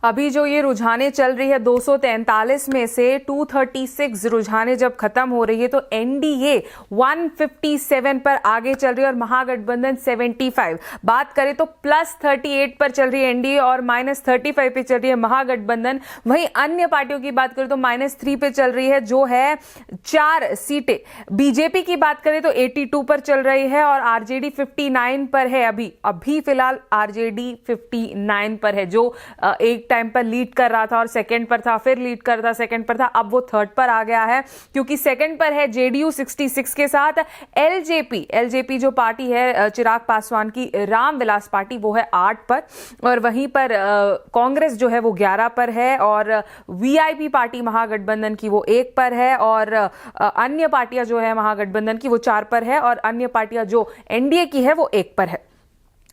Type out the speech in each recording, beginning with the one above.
अभी जो ये रुझाने चल रही है 243 में से 236 रुझाने जब खत्म हो रही है तो एनडीए 157 पर आगे चल रही है और महागठबंधन 75। बात करें तो +38 पर चल रही है एनडीए और -35 पे चल रही है महागठबंधन। वहीं अन्य पार्टियों की बात करें तो -3 पे चल रही है, जो है 4 सीटें। बीजेपी की बात करें तो 82 पर चल रही है और आरजेडी 59 पर है। अभी फिलहाल आरजेडी 59 पर है, जो एक टाइम पर लीड कर रहा था और सेकंड पर था, फिर लीड कर रहा था, सेकंड पर था, अब वो थर्ड पर आ गया है क्योंकि सेकंड पर है जेडीयू 66 के साथ। एलजेपी जो पार्टी है चिराग पासवान की, रामविलास पार्टी, वो है 8 पर और वहीं पर कांग्रेस जो है वो 11 पर है और वीआईपी पार्टी महागठबंधन की वो 1 पर है और अन्य पार्टियां जो है महागठबंधन की वो 4 पर है और अन्य पार्टियां जो एनडीए की है वो 1 पर है।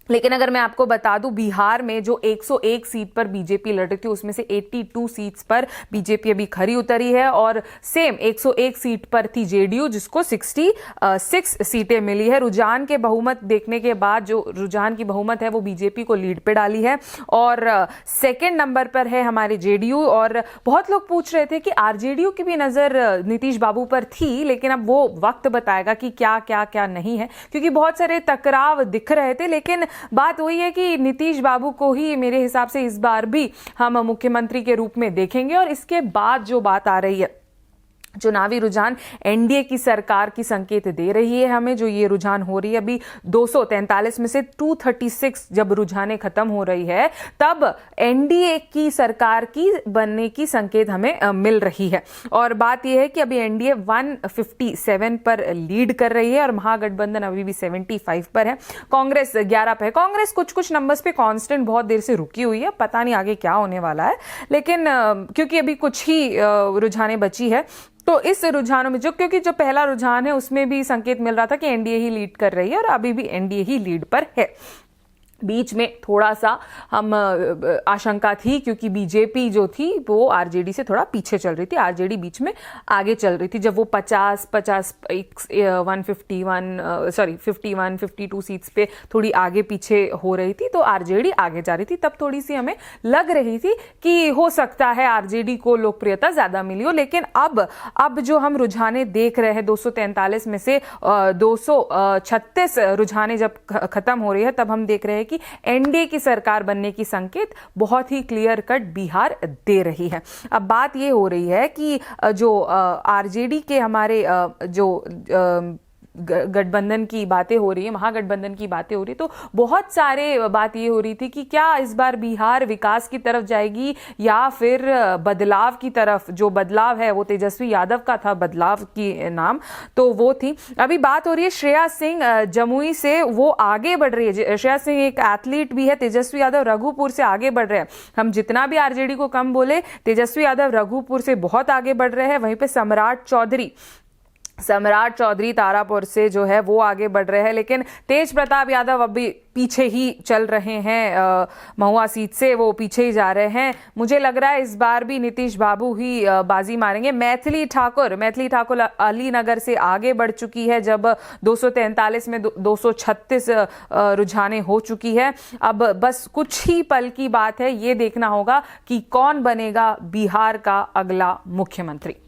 लेकिन अगर मैं आपको बता दूं, बिहार में जो 101 सीट पर बीजेपी लड़ रही थी उसमें से 82 सीट्स पर बीजेपी अभी खरी उतरी है और सेम 101 सीट पर थी जेडीयू, जिसको 66 सीटें मिली है। रुझान के बहुमत देखने के बाद जो रुझान की बहुमत है वो बीजेपी को लीड पे डाली है और सेकेंड नंबर पर है हमारे जेडीयू। और बहुत लोग पूछ रहे थे कि आरजेडीयू की भी नजर नीतीश बाबू पर थी, लेकिन अब वो वक्त बताएगा कि क्या क्या क्या नहीं है, क्योंकि बहुत सारे टकराव दिख रहे थे। लेकिन बात वही है कि नीतीश बाबू को ही मेरे हिसाब से इस बार भी हम मुख्यमंत्री के रूप में देखेंगे। और इसके बाद जो बात आ रही है, चुनावी रुझान एनडीए की सरकार की संकेत दे रही है हमें। जो ये रुझान हो रही है अभी 243 में से 236 जब रुझाने खत्म हो रही है, तब एनडीए की सरकार की बनने की संकेत हमें मिल रही है। और बात यह है कि अभी एनडीए 157 पर लीड कर रही है और महागठबंधन अभी भी 75 पर है, कांग्रेस 11 पर है। कांग्रेस कुछ नंबर्स पे कांस्टेंट बहुत देर से रुकी हुई है, पता नहीं आगे क्या होने वाला है, लेकिन क्योंकि अभी कुछ ही रुझाने बची है तो इस रुझानों में क्योंकि जो पहला रुझान है उसमें भी संकेत मिल रहा था कि एनडीए ही लीड कर रही है और अभी भी एनडीए ही लीड पर है। बीच में थोड़ा सा हम आशंका थी क्योंकि बीजेपी जो थी वो आरजेडी से थोड़ा पीछे चल रही थी, आरजेडी बीच में आगे चल रही थी। जब वो 52 सीट्स पे थोड़ी आगे पीछे हो रही थी तो आरजेडी आगे जा रही थी, तब थोड़ी सी हमें लग रही थी कि हो सकता है आरजेडी को लोकप्रियता ज्यादा मिली हो। लेकिन अब जो हम रुझाने देख रहे हैं 243 में से 236 रुझाने जब खत्म हो रही है, तब हम देख रहे हैं कि एनडीए की सरकार बनने की संकेत बहुत ही क्लियर कट बिहार दे रही है। अब बात यह हो रही है कि जो आरजेडी के हमारे जो गठबंधन की बातें हो रही है, महागठबंधन की बातें हो रही, तो बहुत सारे बात ये हो रही थी कि क्या इस बार बिहार विकास की तरफ जाएगी या फिर बदलाव की तरफ। जो बदलाव है वो तेजस्वी यादव का था, बदलाव की नाम तो वो थी। अभी बात हो रही है श्रेया सिंह जमुई से, वो आगे बढ़ रही है। श्रेया सिंह एक एथलीट भी है, तेजस्वी यादव रघुपुर से आगे बढ़ रहे हैं। हम जितना भी आरजेडी को कम बोले, तेजस्वी यादव रघुपुर से बहुत आगे बढ़ रहे हैं। वहीं पे सम्राट चौधरी तारापुर से जो है वो आगे बढ़ रहे हैं, लेकिन तेज प्रताप यादव अभी पीछे ही चल रहे हैं, महुआ सीट से वो पीछे ही जा रहे हैं। मुझे लग रहा है इस बार भी नीतीश बाबू ही बाजी मारेंगे। मैथिली ठाकुर अलीनगर से आगे बढ़ चुकी है, जब 243 में 236 रुझाने हो चुकी है। अब बस कुछ ही पल की बात है, ये देखना होगा कि कौन बनेगा बिहार का अगला मुख्यमंत्री।